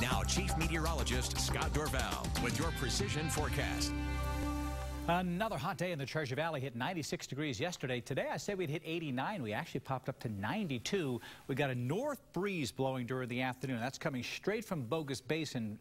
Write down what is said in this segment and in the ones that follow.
Now, Chief Meteorologist Scott Dorval with your precision forecast. Another hot day in the Treasure Valley. Hit 96 degrees yesterday. Today I said we'd hit 89. We actually popped up to 92. We got a north breeze blowing during the afternoon. That's coming straight from Bogus Basin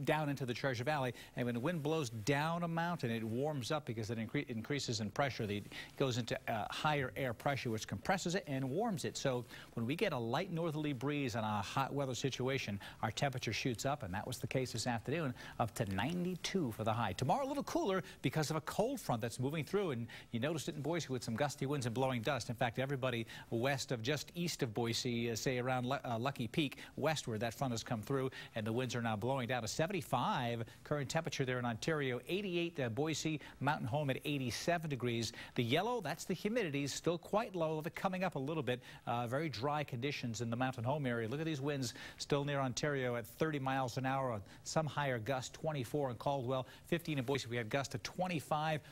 down into the Treasure Valley. And when the wind blows down a mountain, it warms up because it increases in pressure. It goes into higher air pressure, which compresses it and warms it. So when we get a light northerly breeze on a hot weather situation, our temperature shoots up, and that was the case this afternoon, up to 92 for the high. Tomorrow a little cooler because of a cold front that's moving through, and you noticed it in Boise with some gusty winds and blowing dust. In fact, everybody west of, just east of Boise, say around Lucky Peak, westward, that front has come through, and the winds are now blowing down to 75. Current temperature there in Ontario, 88. Boise, Mountain Home at 87 degrees. The yellow, that's the humidity, still quite low, but coming up a little bit. Very dry conditions in the Mountain Home area. Look at these winds still near Ontario at 30 miles an hour. Some higher gusts, 24 in Caldwell, 15 in Boise. We had gusts of 25.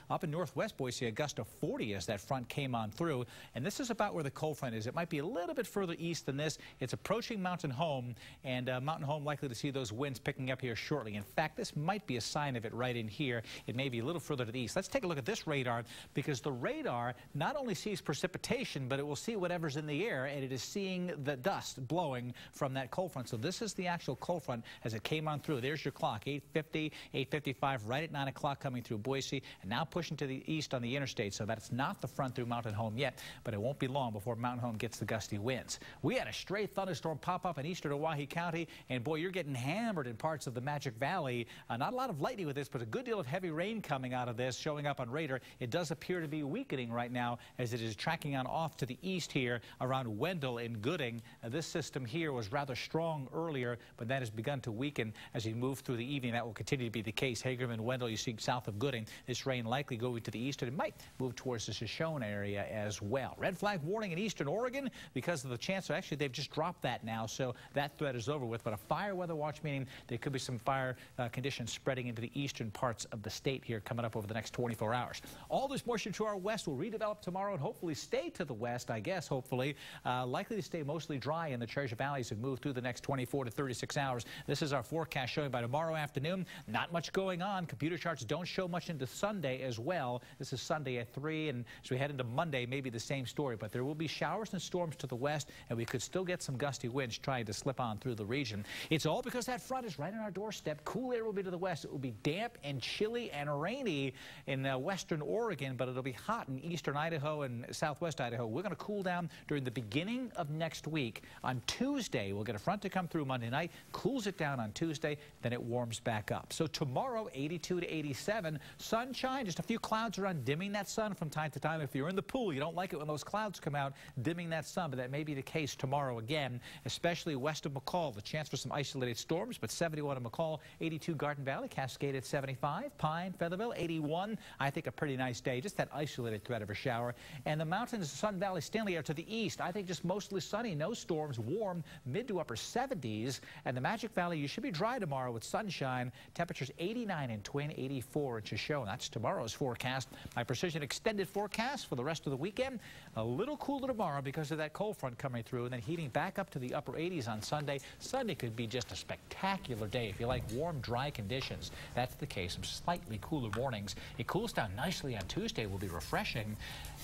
Up in northwest Boise, a gust of 40 as that front came on through. And this is about where the cold front is. It might be a little bit further east than this. It's approaching Mountain Home, and Mountain Home likely to see those winds picking up here shortly. In fact, this might be a sign of it right in here. It may be a little further to the east. Let's take a look at this radar, because the radar not only sees precipitation, but it will see whatever's in the air, and it is seeing the dust blowing from that cold front. So this is the actual cold front as it came on through. There's your clock, 8:50, 8:55, right at 9 o'clock coming through Boise, and now pushing to the east on the interstate. So that's not the front through Mountain Home yet, but it won't be long before Mountain Home gets the gusty winds. We had a stray thunderstorm pop up in eastern Owyhee County, and boy, you're getting hammered in parts of the Magic Valley. Not a lot of lightning with this, but a good deal of heavy rain coming out of this, showing up on radar. It does appear to be weakening right now as it is tracking on off to the east here around Wendell and Gooding. This system here was rather strong earlier, but that has begun to weaken as we move through the evening. That will continue to be the case. Hagerman, Wendell, you see south of Gooding. This rain likely going to the east, and it might move towards the Shoshone area as well. Red flag warning in eastern Oregon because of the chance. Actually, they've just dropped that now, so that threat is over with. But a fire weather watch, meaning there could be some fire conditions spreading into the eastern parts of the state here coming up over the next 24 hours. All this moisture to our west will redevelop tomorrow and hopefully stay to the west, I guess, hopefully. Likely to stay mostly dry in the Treasure Valleys and move through the next 24 to 36 hours. This is our forecast showing by tomorrow afternoon. Not much going on. Computer charts don't show much into Sunday as well. This is Sunday at 3, and as we head into Monday, maybe the same story, but there will be showers and storms to the west, and we could still get some gusty winds trying to slip on through the region. It's all because that front is right on our doorstep. Cool air will be to the west. It will be damp and chilly and rainy in western Oregon, but it'll be hot in eastern Idaho and southwest Idaho. We're going to cool down during the beginning of next week. On Tuesday, we'll get a front to come through Monday night, cools it down on Tuesday, then it warms back up. So tomorrow, 82 to 87, sunshine, just a few clouds around, dimming that sun from time to time. If you're in the pool, you don't like it when those clouds come out, dimming that sun, but that may be the case tomorrow again, especially west of McCall. The chance for some isolated storms, but 71 in McCall, 82 Garden Valley, Cascade at 75, Pine, Featherville, 81. I think a pretty nice day, just that isolated threat of a shower. And the mountains, Sun Valley, Stanley are to the east. I think just mostly sunny, no storms, warm, mid to upper 70s. And the Magic Valley, you should be dry tomorrow with sunshine. Temperatures 89 in Twin, 84 in Shoshone. That's tomorrow's forecast. My precision extended forecast for the rest of the weekend. A little cooler tomorrow because of that cold front coming through, and then heating back up to the upper 80s on Sunday. Sunday could be just a spectacular day if you like warm, dry conditions. That's the case. Some slightly cooler mornings. It cools down nicely on Tuesday. Will be refreshing.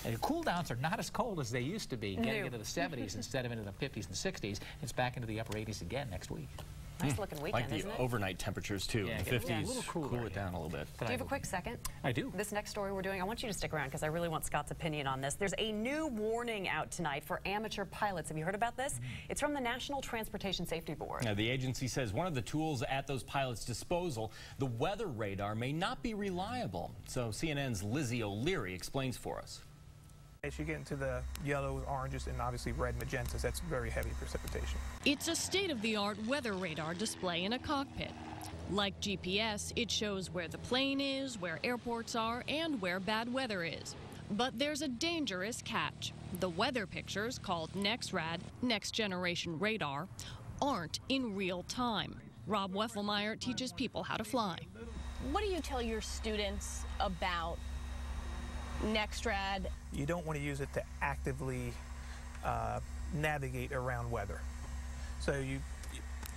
And cool downs are not as cold as they used to be, getting into the 70s instead of into the 50s and 60s. It's back into the upper 80s again next week. Nice looking weekend, like the overnight temperatures too. Yeah, the 50s, a little cooler, cool it down a little bit. Do you have a quick second? I do. This next story we're doing, I want you to stick around because I really want Scott's opinion on this. There's a new warning out tonight for amateur pilots. Have you heard about this? It's from the National Transportation Safety Board. Now, the agency says one of the tools at those pilots' disposal, the weather radar, may not be reliable. So CNN's Lizzie O'Leary explains for us. As you get into the yellows, oranges, and obviously red magentas, that's very heavy precipitation. It's a state-of-the-art weather radar display in a cockpit. Like GPS, it shows where the plane is, where airports are, and where bad weather is. But there's a dangerous catch. The weather pictures, called NEXRAD, Next Generation Radar, aren't in real time. Rob Weffelmeyer teaches people how to fly. What do you tell your students about NEXRAD? You don't want to use it to actively navigate around weather. So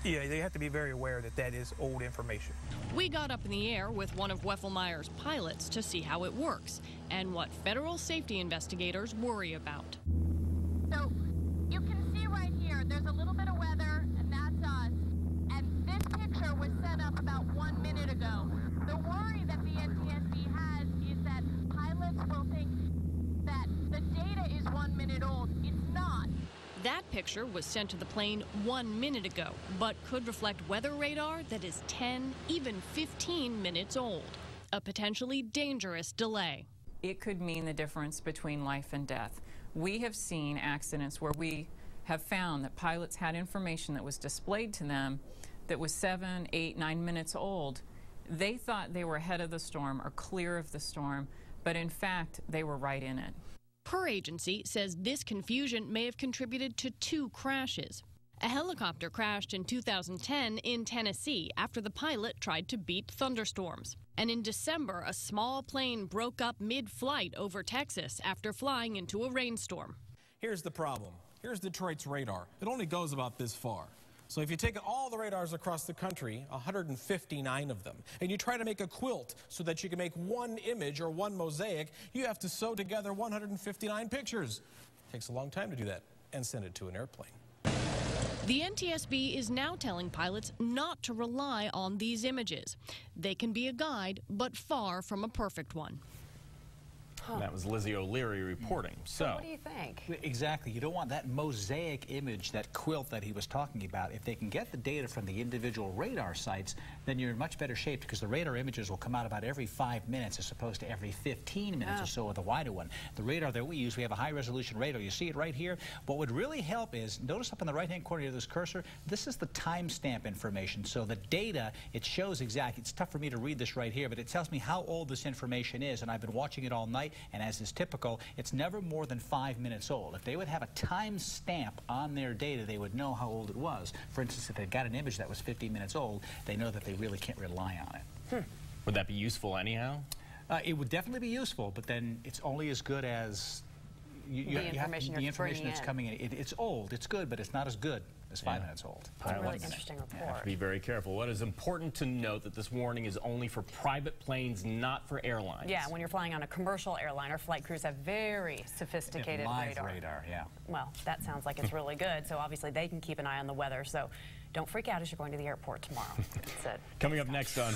Yeah, they have to be very aware that that is old information. We got up in the air with one of Weffelmeyer's pilots to see how it works and what federal safety investigators worry about. So you can see right here, there's a little bit of weather, and that's us. And this picture was sent up about 1 minute ago. The worry that the NTSB has is that pilots will think that the data is 1 minute old. It's not. That picture was sent to the plane 1 minute ago, but could reflect weather radar that is 10, even 15 minutes old. A potentially dangerous delay. It could mean the difference between life and death. We have seen accidents where we have found that pilots had information that was displayed to them that was 7, 8, 9 minutes old. They thought they were ahead of the storm or clear of the storm, but in fact, they were right in it. Her agency says this confusion may have contributed to 2 crashes. A helicopter crashed in 2010 in Tennessee after the pilot tried to beat thunderstorms. And in December, a small plane broke up mid-flight over Texas after flying into a rainstorm. Here's the problem. Here's Detroit's radar. It only goes about this far. So if you take all the radars across the country, 159 of them, and you try to make a quilt so that you can make one image or one mosaic, you have to sew together 159 pictures. It takes a long time to do that and send it to an airplane. The NTSB is now telling pilots not to rely on these images. They can be a guide, but far from a perfect one. That was Lizzie O'Leary reporting. So what do you think? Exactly. You don't want that mosaic image, that quilt that he was talking about. If they can get the data from the individual radar sites, then you're in much better shape because the radar images will come out about every 5 minutes as opposed to every 15 minutes or so with the wider one. The radar that we use, we have a high-resolution radar. You see it right here. What would really help is, notice up in the right-hand corner of this cursor, this is the timestamp information. So the data, it shows exactly. It's tough for me to read this right here, but it tells me how old this information is, and I've been watching it all night. And as is typical, it's never more than 5 minutes old. If they would have a time stamp on their data, they would know how old it was. For instance, if they got an image that was 15 minutes old, they know that they really can't rely on it. Would that be useful anyhow? It would definitely be useful, but then it's only as good as the information that's coming in. It's old, it's good, but it's not as good as 5 minutes old. That's a really interesting report. Have to be very careful. What is important to note that this warning is only for private planes, not for airlines. Yeah, when you're flying on a commercial airliner, flight crews have very sophisticated radar. Yeah. Well, that sounds like it's really good. So obviously they can keep an eye on the weather. So don't freak out as you're going to the airport tomorrow. That's it. Coming up next on